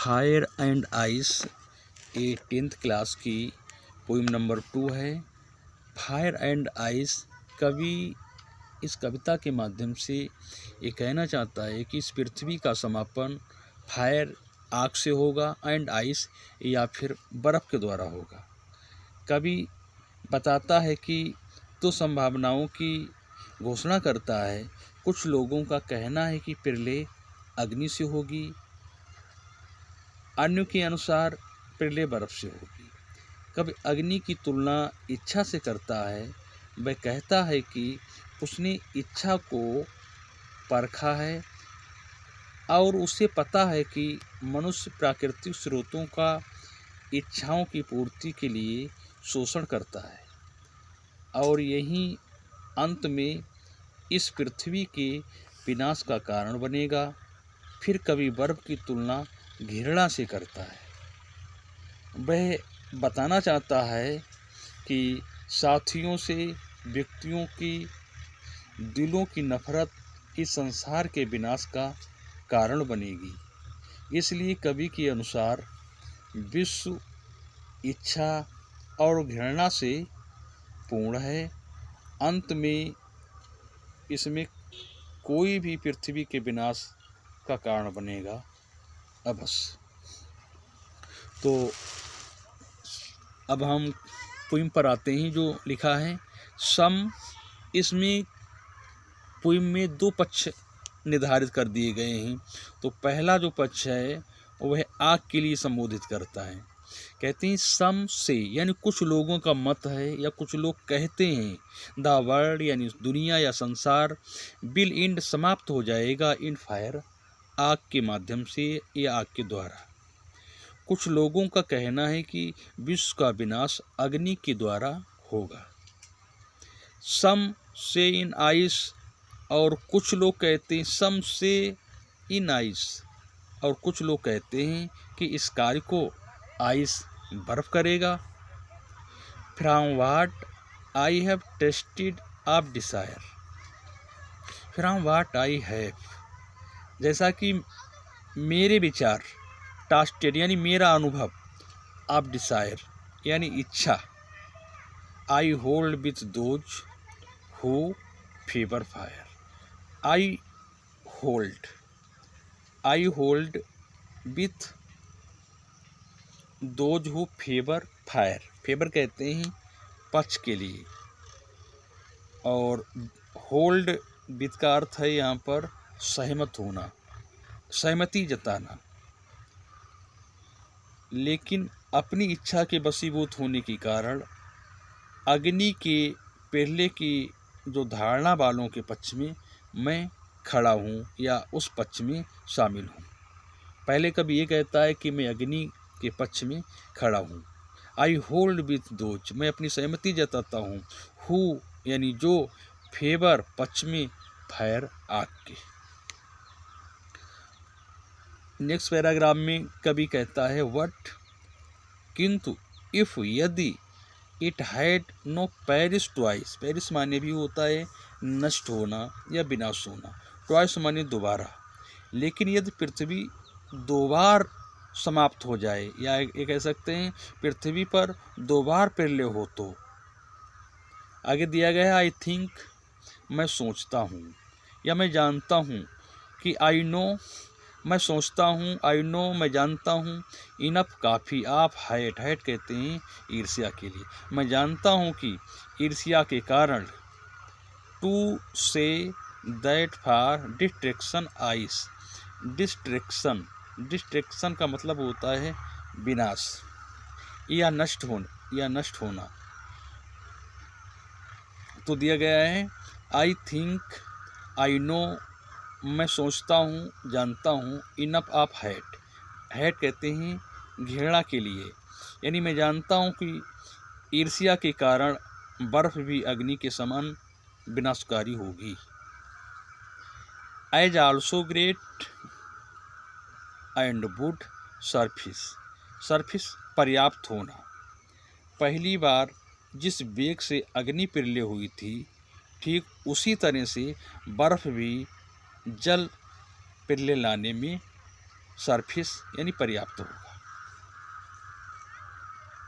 Fire and ice ये 10th class की poem number 2 है। फायर एंड आइस कवि इस कविता के माध्यम से ये कहना चाहता है कि इस पृथ्वी का समापन फायर आग से होगा एंड आइस या फिर बर्फ़ के द्वारा होगा। कवि बताता है कि तो संभावनाओं की घोषणा करता है। कुछ लोगों का कहना है कि प्रलय अग्नि से होगी, अन्यों के अनुसार प्रलय बर्फ से होगी। कभी अग्नि की तुलना इच्छा से करता है। वह कहता है कि उसने इच्छा को परखा है और उसे पता है कि मनुष्य प्राकृतिक स्रोतों का इच्छाओं की पूर्ति के लिए शोषण करता है और यही अंत में इस पृथ्वी के विनाश का कारण बनेगा। फिर कभी बर्फ की तुलना घृणा से करता है। वह बताना चाहता है कि साथियों से व्यक्तियों की दिलों की नफरत इस संसार के विनाश का कारण बनेगी। इसलिए कवि के अनुसार विश्व इच्छा और घृणा से पूर्ण है। अंत में इसमें कोई भी पृथ्वी के विनाश का कारण बनेगा अवश्य। तो अब हम पोइम पर आते हैं जो लिखा है सम। इसमें पोइम में 2 पक्ष निर्धारित कर दिए गए हैं। तो पहला जो पक्ष है वह आग के लिए संबोधित करता है। कहते हैं सम से यानी कुछ लोगों का मत है या कुछ लोग कहते हैं द वर्ल्ड यानी दुनिया या संसार विल एंड समाप्त हो जाएगा इन फायर आग के माध्यम से या आग के द्वारा। कुछ लोगों का कहना है कि विश्व का विनाश अग्नि के द्वारा होगा। सम से इन आइस और कुछ लोग कहते हैं सम से इन आइस और कुछ लोग कहते हैं कि इस कार्य को आइस बर्फ करेगा। From what I have tasted of desire. From what I have जैसा कि मेरे विचार, टास्टेड यानी मेरा अनुभव, ऑफ डिसायर यानी इच्छा, I hold with those who favour fire. I hold with those who favour fire. Favour कहते हैं पक्ष के लिए और होल्ड विथ का अर्थ है यहाँ पर सहमत होना, सहमति जताना। लेकिन अपनी इच्छा के वशीभूत होने के कारण अग्नि के प्रलय की जो धारणा वालों के पक्ष में मैं खड़ा हूँ या उस पक्ष में शामिल हूँ। पहले कभी ये कहता है कि मैं अग्नि के पक्ष में खड़ा हूँ। आई होल्ड विथ दोज मैं अपनी सहमति जताता हूँ। हु यानी जो फेवर पक्ष में फायर आग के। नेक्स्ट पैराग्राफ में कवि कहता है वट किंतु इफ यदि it had no Paris twice. Paris माने भी होता है नष्ट होना या विनाश होना, ट्वाइस माने दोबारा। लेकिन यदि पृथ्वी 2 बार समाप्त हो जाए या ये कह सकते हैं पृथ्वी पर 2 बार प्रलय हो तो आगे दिया गया है आई थिंक मैं सोचता हूँ या मैं जानता हूँ कि आई नो मैं सोचता हूँ, आई नो मैं जानता हूँ, इनफ काफ़ी। आप हैट कहते हैं ईर्ष्या के लिए। मैं जानता हूँ कि ईर्ष्या के कारण टू से that for distraction eyes. Distraction का मतलब होता है विनाश या नष्ट होना। तो दिया गया है आई थिंक आई नो मैं सोचता हूँ, जानता हूँ, इनफ ऑफ हैट कहते हैं घृणा के लिए। यानी मैं जानता हूँ कि ईर्ष्या के कारण बर्फ भी अग्नि के समान विनाशकारी होगी। As also great and would suffice पर्याप्त होना। पहली बार जिस वेग से अग्नि प्रलय हुई थी ठीक उसी तरह से बर्फ भी जल प्रलय लाने में सरफेस यानी पर्याप्त होगा।